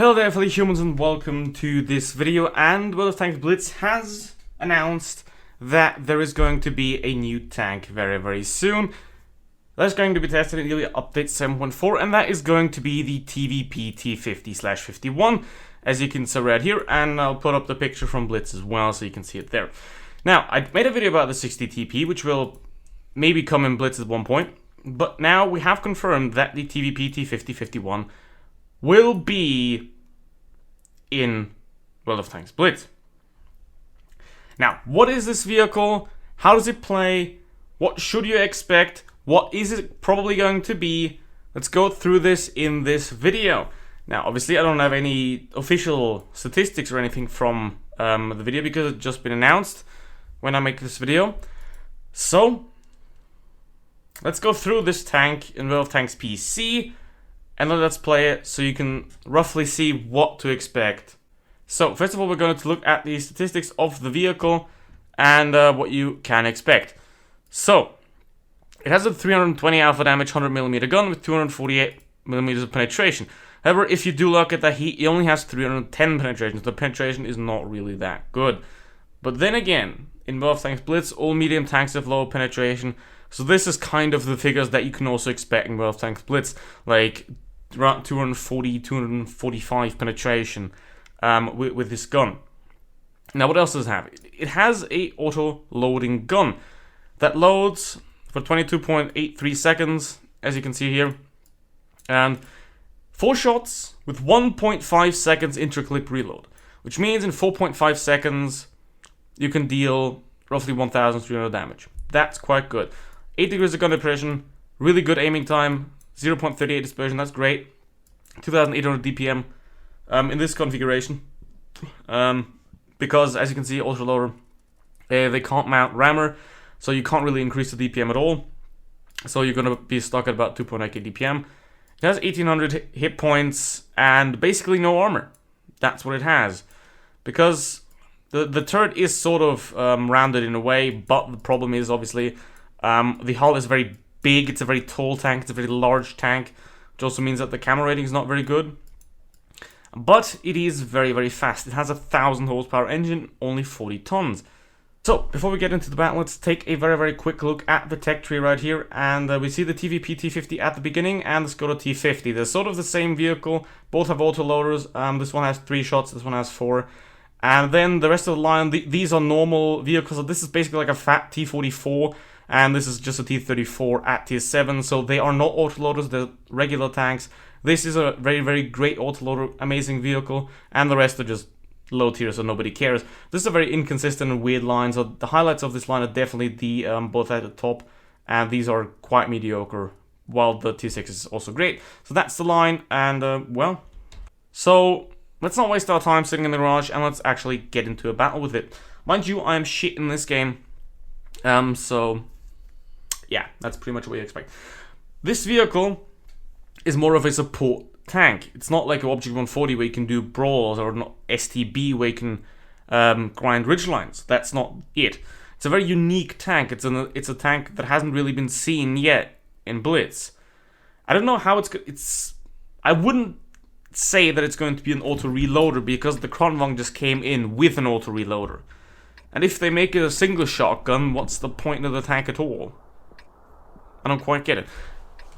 Hello there fellow humans and welcome to this video. And WoT Tanks Blitz has announced that there is going to be a new tank very soon. That's going to be tested in the update 7.4, and that is going to be the TVP T50/51, as you can see right here, and I'll put up the picture from Blitz as well so you can see it there. Now, I made a video about the 60 TP, which will maybe come in Blitz at one point, but now we have confirmed that the TVP T50/51 will be in WoT Tanks Blitz. Now, what is this vehicle? How does it play? What should you expect? What is it probably going to be? Let's go through this in this video. Now, obviously, I don't have any official statistics or anything from the video because it's just been announced when I make this video. So, let's go through this tank in WoT Tanks PC and let's play it so you can roughly see what to expect. So, first of all, we're going to look at the statistics of the vehicle and what you can expect. So, it has a 320 alpha damage 100mm gun with 248mm of penetration. However, if you do look at that, he only has 310 penetration, so the penetration is not really that good. But then again, in WoT Tanks Blitz, all medium tanks have low penetration, so this is kind of the figures that you can also expect in WoT Tanks Blitz, like around 240, 245 penetration with this gun. Now, what else does it have? It has a auto-loading gun that loads for 22.83 seconds, as you can see here, and 4 shots with 1.5 seconds intra-clip reload, which means in 4.5 seconds you can deal roughly 1,300 damage. That's quite good. 8 degrees of gun depression, really good aiming time, 0.38 dispersion, that's great. 2,800 DPM in this configuration, because as you can see, autoloader, they can't mount rammer, so you can't really increase the DPM at all. So you're going to be stuck at about 2.8k DPM. It has 1,800 hit points and basically no armor. That's what it has. Because the turret is sort of rounded in a way, but the problem is obviously the hull is very big. It's a very tall tank. It's a very large tank, which also means that the camera rating is not very good. But it is very fast. It has a 1,000 horsepower engine, only 40 tons. So, before we get into the battle, let's take a very quick look at the tech tree right here. And we see the TVP T50 at the beginning and the Skoda T50. They're sort of the same vehicle. Both have autoloaders. This one has 3 shots, this one has 4. And then the rest of the line, these are normal vehicles. So this is basically like a fat T44. And this is just a T34 at tier 7. So they are not autoloaders, they're regular tanks. This is a very great autoloader, amazing vehicle. And the rest are just low tier, so nobody cares. This is a very inconsistent and weird line, so the highlights of this line are definitely the both at the top, and these are quite mediocre, while the tier 6 is also great. So that's the line, and well, so let's not waste our time sitting in the garage, and let's actually get into a battle with it. Mind you, I am shit in this game, so yeah, that's pretty much what you expect. This vehicle is more of a support tank. It's not like an Object 140 where you can do brawls, or not STB where you can grind ridgelines. That's not it. It's a very unique tank. It's a tank that hasn't really been seen yet in Blitz. I don't know how it's. I wouldn't say that it's going to be an auto reloader because the Kronvang just came in with an auto reloader. And if they make it a single shotgun, what's the point of the tank at all? I don't quite get it.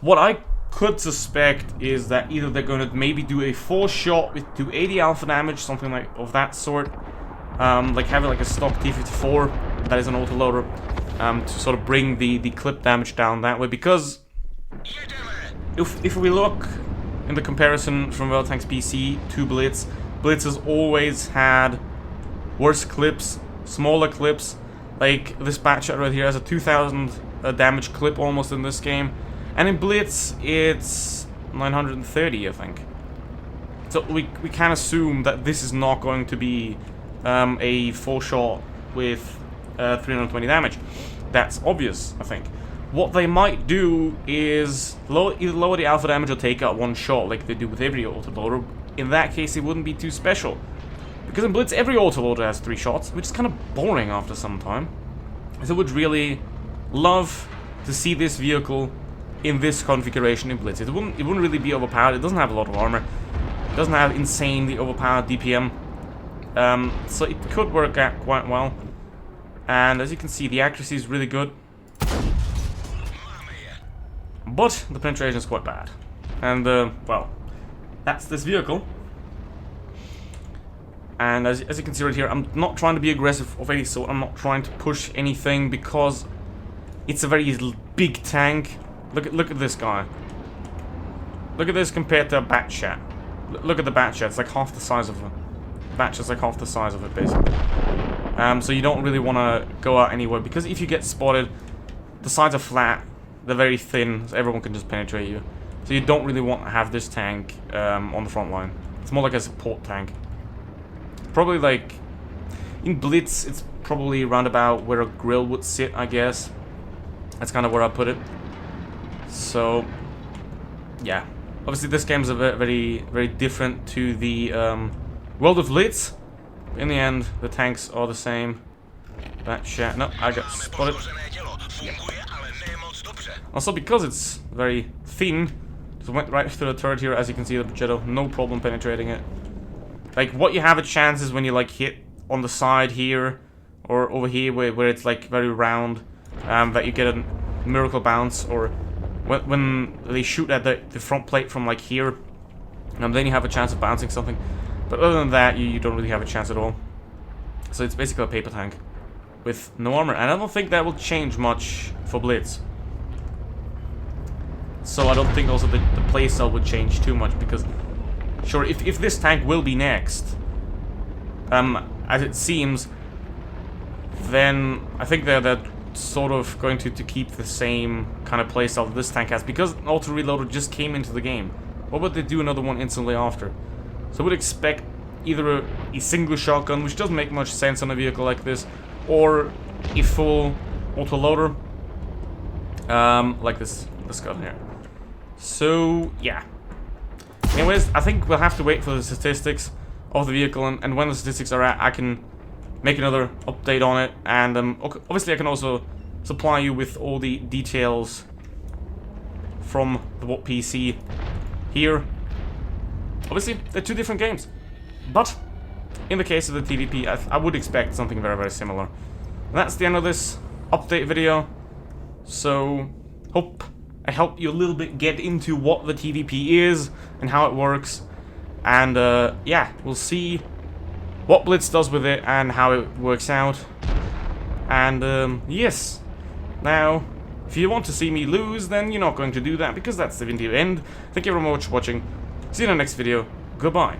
What I could suspect is that either they're going to maybe do a 4-shot with 280 alpha damage, something like of that sort, like having like a stock T54 that is an autoloader, to sort of bring the clip damage down that way. Because if we look in the comparison from WoT Tanks PC to Blitz, Blitz has always had worse clips, smaller clips. Like this batch right here has a 2,000 damage clip almost in this game. And in Blitz, it's 930, I think. So we can assume that this is not going to be a 4-shot with 320 damage. That's obvious, I think. What they might do is either lower the alpha damage or take out 1 shot, like they do with every autoloader. In that case, it wouldn't be too special. Because in Blitz, every autoloader has 3 shots, which is kind of boring after some time. So I would really love to see this vehicle in this configuration in Blitz. It wouldn't really be overpowered. It doesn't have a lot of armor. It doesn't have insanely overpowered DPM. So it could work out quite well. And as you can see, the accuracy is really good. But the penetration is quite bad. And, well, that's this vehicle. And as you can see right here, I'm not trying to be aggressive of any sort. I'm not trying to push anything because it's a very big tank. Look at this guy. Look at this compared to a Batchat. Look at the Batchat. It's like half the size of it. Batchat's like half the size of it, basically. So you don't really want to go out anywhere because if you get spotted, the sides are flat. They're very thin, so everyone can just penetrate you. So you don't really want to have this tank on the front line. It's more like a support tank. Probably like in Blitz, it's probably around about where a grill would sit, I guess. That's kind of where I put it. So yeah, obviously this game's a very, very different to the world of Blitz. In the end, the tanks are the same. That shit. No, I got spotted. Also, because it's very thin, just went right through the turret here. As you can see, the Progetto, no problem penetrating it. Like, what you have a chance is when you, like, hit on the side here, or over here, where it's, like, very round, that you get a miracle bounce, or when they shoot at the front plate from, like, here, then you have a chance of bouncing something. But other than that, you don't really have a chance at all. So it's basically a paper tank with no armor, and I don't think that will change much for Blitz. So I don't think also the playstyle would change too much, because sure, if this tank will be next, as it seems, then I think they're sort of going to keep the same kind of playstyle that this tank has, because Auto Reloader just came into the game. What would they do another one instantly after? So I would expect either a single shotgun, which doesn't make much sense on a vehicle like this, or a full autoloader, like this gun here. So yeah. Anyways, I think we'll have to wait for the statistics of the vehicle, and when the statistics are at, I can make another update on it, and obviously I can also supply you with all the details from the WoT PC here. Obviously, they're two different games, but in the case of the TVP, I would expect something very, very similar. And that's the end of this update video, so hope I helped you a little bit get into what the TVP is and how it works. And yeah, we'll see what Blitz does with it and how it works out. And yes, now, if you want to see me lose, then you're not going to do that, because that's the video end. Thank you very much for watching. See you in the next video. Goodbye.